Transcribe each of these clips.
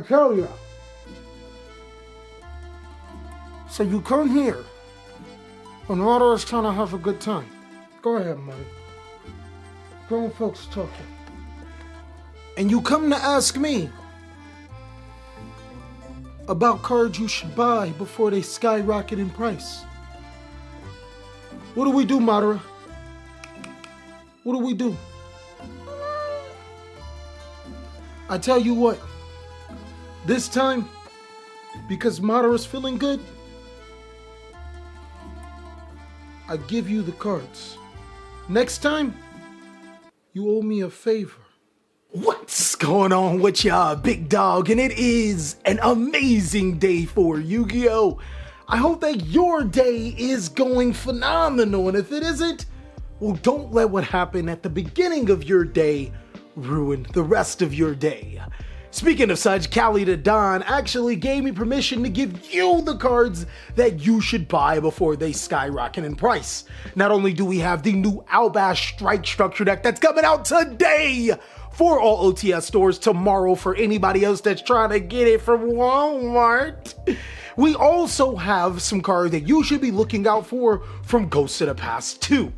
tell you. So you come here, and Otto is trying to have a good time. Go ahead, Mike. Grown folks talking. And you come to ask me about cards you should buy before they skyrocket in price. What do we do, Madara? What do we do? I tell you what, this time, because Madara's feeling good, I give you the cards. Next time, you owe me a favor. What's going on with y'all, big dog? And it is an amazing day for Yu-Gi-Oh! I hope that your day is going phenomenal, and if it isn't, well, don't let what happened at the beginning of your day ruin the rest of your day. Speaking of such, Cali the Don actually gave me permission to give you the cards that you should buy before they skyrocket in price. Not only do we have the new Albash Strike Structure deck that's coming out today for all OTS stores, tomorrow for anybody else that's trying to get it from Walmart, we also have some cards that you should be looking out for from Ghosts of the Past 2.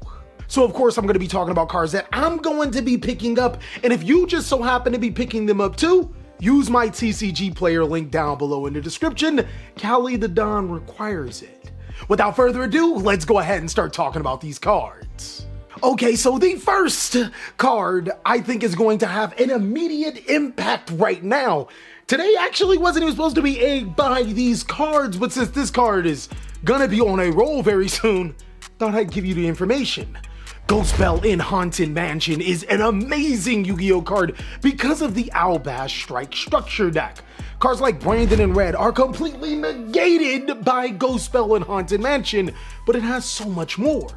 So of course I'm going to be talking about cards that I'm going to be picking up, and if you just so happen to be picking them up too, use my TCG player link down below in the description. Cali the Don requires it. Without further ado, let's go ahead and start talking about these cards. Okay, so the first card I think is going to have an immediate impact right now. Today actually wasn't even supposed to be a buy these cards, but since this card is gonna be on a roll very soon, thought I'd give you the information. Ghost Bell in Haunted Mansion is an amazing Yu-Gi-Oh card because of the Albash Strike Structure deck. Cards like Brandon and Red are completely negated by Ghost Bell in Haunted Mansion, but it has so much more.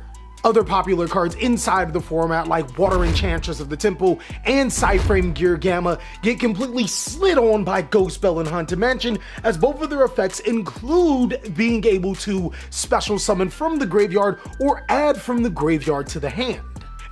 Other popular cards inside of the format like Water Enchantress of the Temple and Psyframe Gear Gamma get completely slid on by Ghost Bell and Haunted Mansion, as both of their effects include being able to special summon from the graveyard or add from the graveyard to the hand.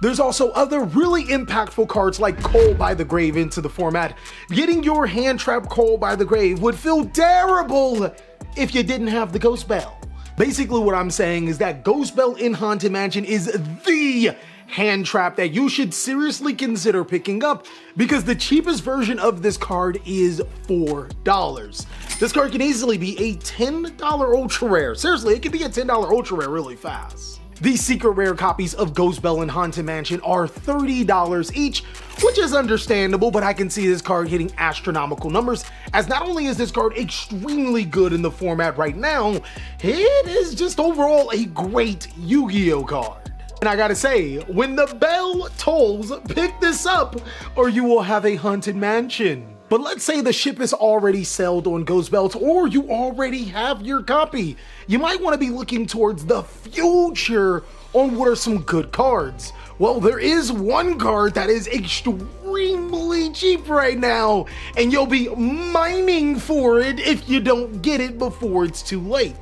There's also other really impactful cards like Coal by the Grave into the format. Getting your hand trap Coal by the Grave would feel terrible if you didn't have the Ghost Bell. Basically what I'm saying is that Ghost Bell in Haunted Mansion is the hand trap that you should seriously consider picking up, because the cheapest version of this card is $4. This card can easily be a $10 ultra rare. Seriously, it could be a $10 ultra rare really fast. These secret rare copies of Ghost Bell in Haunted Mansion are $30 each, which is understandable, but I can see this card hitting astronomical numbers, as not only is this card extremely good in the format right now, it is just overall a great Yu-Gi-Oh card. And I gotta say, when the bell tolls, pick this up or you will have a Haunted Mansion. But let's say the ship is already sailed on Ghost Bells, or you already have your copy. You might want to be looking towards the future on what are some good cards. Well, there is one card that is extremely cheap right now, and you'll be mining for it if you don't get it before it's too late.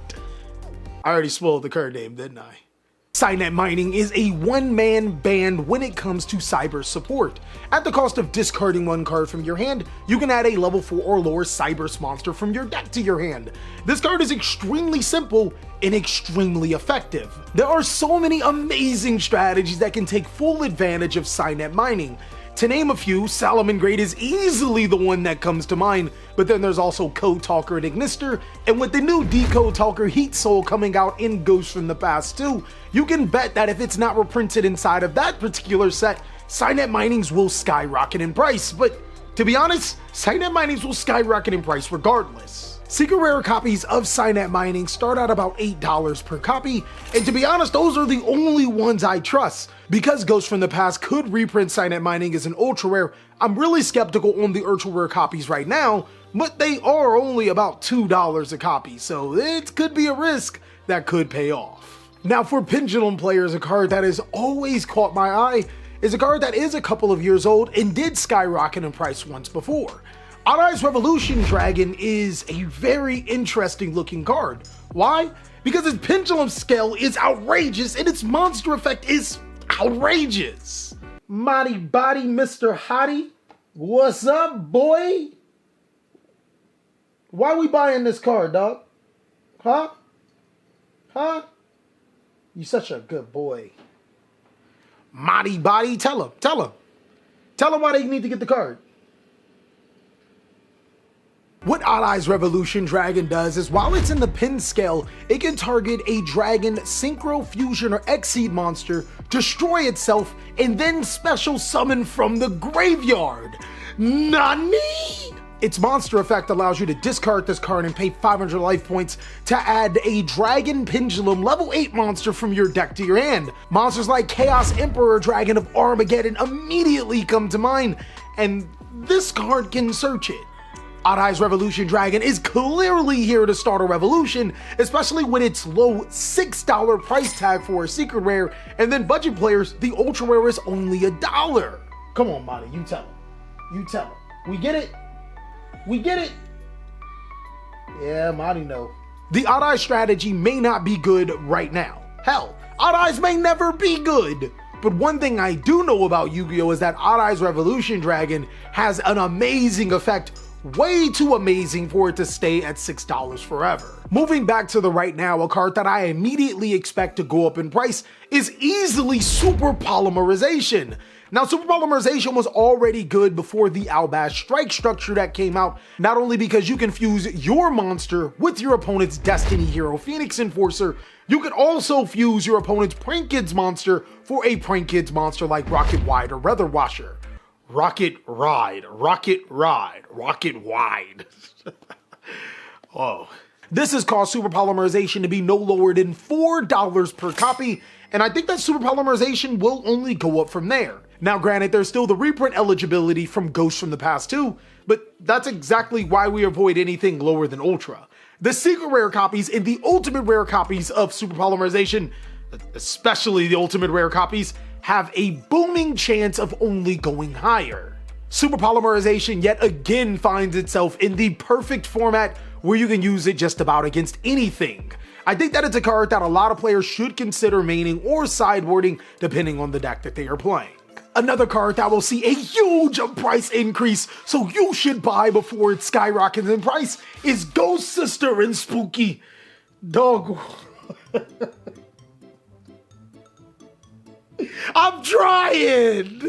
I already spoiled the card name, didn't I? Cynet Mining is a one-man band when it comes to cyber support. At the cost of discarding one card from your hand, you can add a level 4 or lower Cyberse monster from your deck to your hand. This card is extremely simple and extremely effective. There are so many amazing strategies that can take full advantage of Cynet Mining. To name a few, Salomon Great is easily the one that comes to mind, but then there's also Code Talker and Ignister, and with the new Decode Talker Heat Soul coming out in Ghosts from the Past 2, you can bet that if it's not reprinted inside of that particular set, Cynet Minings will skyrocket in price. But to be honest, Cynet Minings will skyrocket in price regardless. Secret rare copies of Cynet Mining start at about $8 per copy, and to be honest, those are the only ones I trust. Because Ghosts from the Past could reprint Cynet Mining as an ultra rare, I'm really skeptical on the ultra rare copies right now, but they are only about $2 a copy, so it could be a risk that could pay off. Now for Pendulum players, a card that has always caught my eye is a card that is a couple of years old and did skyrocket in price once before. Odd Eyes Revolution Dragon is a very interesting looking card. Why? Because its pendulum scale is outrageous and its monster effect is outrageous. Mighty Body Mr. Hottie, what's up, boy? Why we buying this card, dog? Huh? Huh? You such a good boy. Mighty Body, tell him. Tell him why they need to get the card. What Odd Eyes Revolution Dragon does is while it's in the pin scale, it can target a dragon, synchro, fusion, or exceed monster, destroy itself, and then special summon from the graveyard. Nani? Its monster effect allows you to discard this card and pay 500 life points to add a Dragon Pendulum level 8 monster from your deck to your hand. Monsters like Chaos Emperor Dragon of Armageddon immediately come to mind, and this card can search it. Odd Eyes Revolution Dragon is clearly here to start a revolution, especially with its low $6 price tag for a secret rare, and then budget players, the ultra rare is only $1. Come on, Monty, you tell him. You tell him. We get it? We get it? Yeah, Monty know. The Odd Eyes strategy may not be good right now. Hell, Odd Eyes may never be good. But one thing I do know about Yu-Gi-Oh! Is that Odd Eyes Revolution Dragon has an amazing effect, way too amazing for it to stay at $6 forever. Moving back to the right now, a card that I immediately expect to go up in price is easily Super Polymerization. Now, Super Polymerization was already good before the Albash Strike structure that came out, not only because you can fuse your monster with your opponent's Destiny Hero Phoenix Enforcer, you can also fuse your opponent's Prank Kids monster for a Prank Kids monster like Rocket Wide or Weather Washer. Rocket Ride, Rocket Ride, Rocket Wide. Oh. This has caused Super Polymerization to be no lower than $4 per copy, and I think that Super Polymerization will only go up from there. Now granted, there's still the reprint eligibility from Ghosts from the Past too, but that's exactly why we avoid anything lower than Ultra. The secret rare copies and the ultimate rare copies of Super Polymerization, especially the ultimate rare copies, have a booming chance of only going higher. Super Polymerization yet again finds itself in the perfect format where you can use it just about against anything. I think that it's a card that a lot of players should consider maining or sideboarding depending on the deck that they are playing. Another card that will see a huge price increase, so you should buy before it skyrockets in price, is Ghost Sister and Spooky. Dog. I'm trying.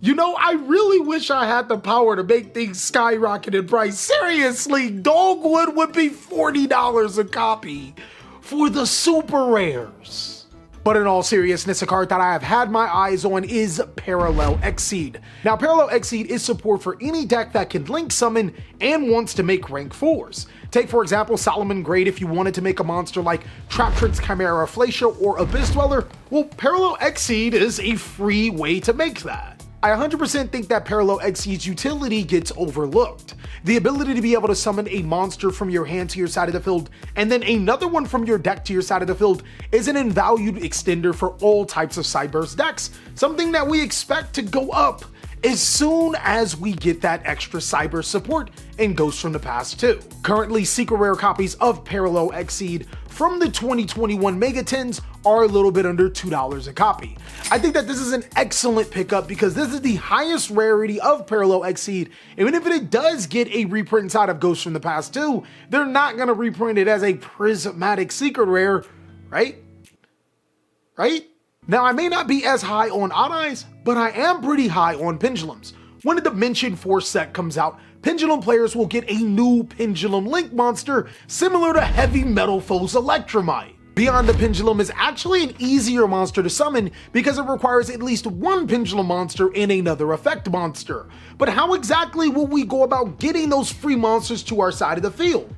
You know, I really wish I had the power to make things skyrocket in price. Seriously, Dogwood would be $40 a copy for the super rares. But in all seriousness, a card that I have had my eyes on is Parallel Exceed. Now, Parallel Exceed is support for any deck that can link summon and wants to make rank 4s. Take, for example, Solomon Grade if you wanted to make a monster like Traptrix, Chimera, Flacia, or Abyss Dweller. Well, Parallel Exceed is a free way to make that. I 100% think that Parallel Exceed's utility gets overlooked. The ability to be able to summon a monster from your hand to your side of the field and then another one from your deck to your side of the field is an invalued extender for all types of Cyberse decks, something that we expect to go up as soon as we get that extra Cyberse support in Ghosts from the Past 2. Currently, secret rare copies of Parallel Exceed from the 2021 Mega Tins are a little bit under $2 a copy. I think that this is an excellent pickup because this is the highest rarity of Parallel Exceed. Even if it does get a reprint inside of Ghosts from the Past 2, they're not going to reprint it as a prismatic secret rare, right? Right? Now, I may not be as high on Odd Eyes, but I am pretty high on Pendulums. When the Dimension Force set comes out, Pendulum players will get a new Pendulum Link monster similar to Heavy Metal Foe's Electromite. Beyond the Pendulum is actually an easier monster to summon because it requires at least one Pendulum monster and another effect monster. But how exactly will we go about getting those free monsters to our side of the field?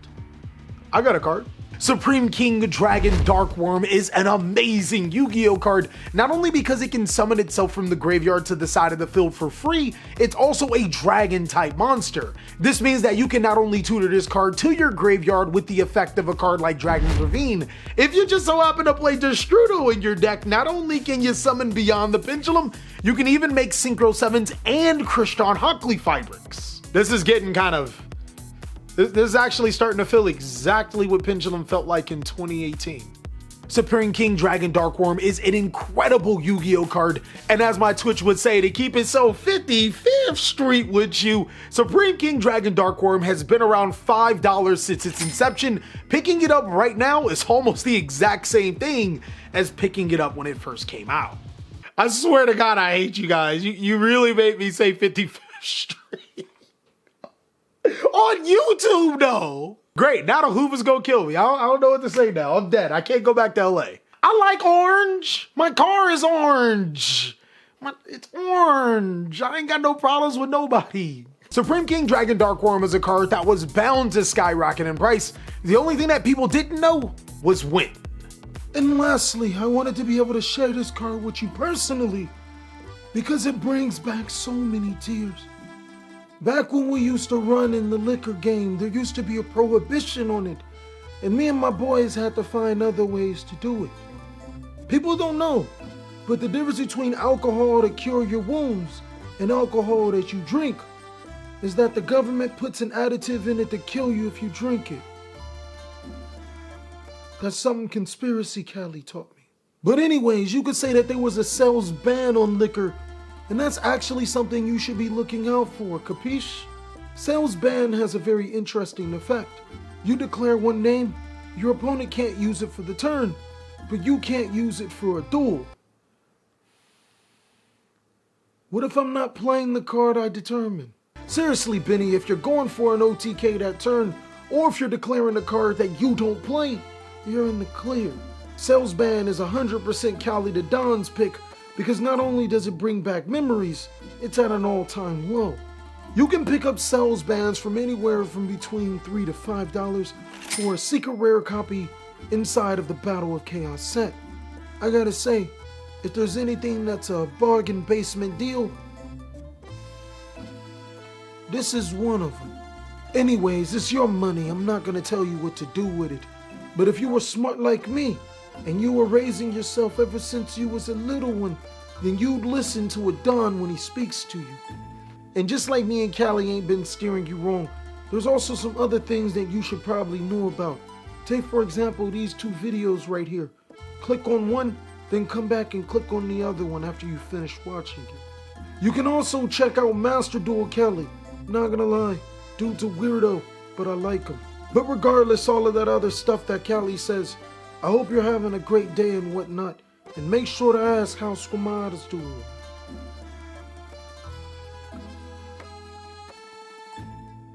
I got a card. Supreme King Dragon Darkwurm is an amazing Yu-Gi-Oh card, not only because it can summon itself from the graveyard to the side of the field for free, it's also a dragon type monster. This means that you can not only tutor this card to your graveyard with the effect of a card like Dragon's Ravine, if you just so happen to play Destrudo in your deck, not only can you summon beyond the Pendulum, you can even make Synchro 7s and Kristan Hockley Fabrics. This is getting kind of... This is actually starting to feel exactly what Pendulum felt like in 2018. Supreme King Dragon Darkwurm is an incredible Yu-Gi-Oh card, and as my Twitch would say, to keep it so 55th Street with you, Supreme King Dragon Darkwurm has been around $5 since its inception. Picking it up right now is almost the exact same thing as picking it up when it first came out. I swear to God, I hate you guys. You really made me say 55th Street. On YouTube, though. Great, now the Hoover's gonna kill me. I don't know what to say now. I'm dead. I can't go back to LA. I like orange. My car is orange. It's orange. I ain't got no problems with nobody. Supreme King Dragon Darkwurm is a card that was bound to skyrocket in price. The only thing that people didn't know was when. And lastly, I wanted to be able to share this card with you personally because it brings back so many tears. Back when we used to run in the liquor game, there used to be a prohibition on it, and me and my boys had to find other ways to do it. People don't know, but the difference between alcohol to cure your wounds and alcohol that you drink is that the government puts an additive in it to kill you if you drink it. That's something Conspiracy Cali taught me. But anyways, you could say that there was a sales ban on liquor, and that's actually something you should be looking out for, capiche? Sales ban has a very interesting effect. You declare one name, your opponent can't use it for the turn, but you can't use it for a duel. What if I'm not playing the card I determine? Seriously, Benny, if you're going for an OTK that turn, or if you're declaring a card that you don't play, you're in the clear. Sales ban is 100% Cali to Don's pick, because not only does it bring back memories, it's at an all-time low. You can pick up sales bans from anywhere from between $3 to $5 for a secret rare copy inside of the Battle of Chaos set. I gotta say, if there's anything that's a bargain basement deal, this is one of them. Anyways, it's your money. I'm not gonna tell you what to do with it. But if you were smart like me, and you were raising yourself ever since you was a little one, then you'd listen to a Don when he speaks to you. And just like me and Cali ain't been steering you wrong, there's also some other things that you should probably know about. Take for example these two videos right here. Click on one, then come back and click on the other one after you finish watching it. You can also check out Master Duel Kelly. Not gonna lie, dude's a weirdo, but I like him. But regardless all of that other stuff that Cali says, I hope you're having a great day and whatnot, and make sure to ask how Squamata's doing.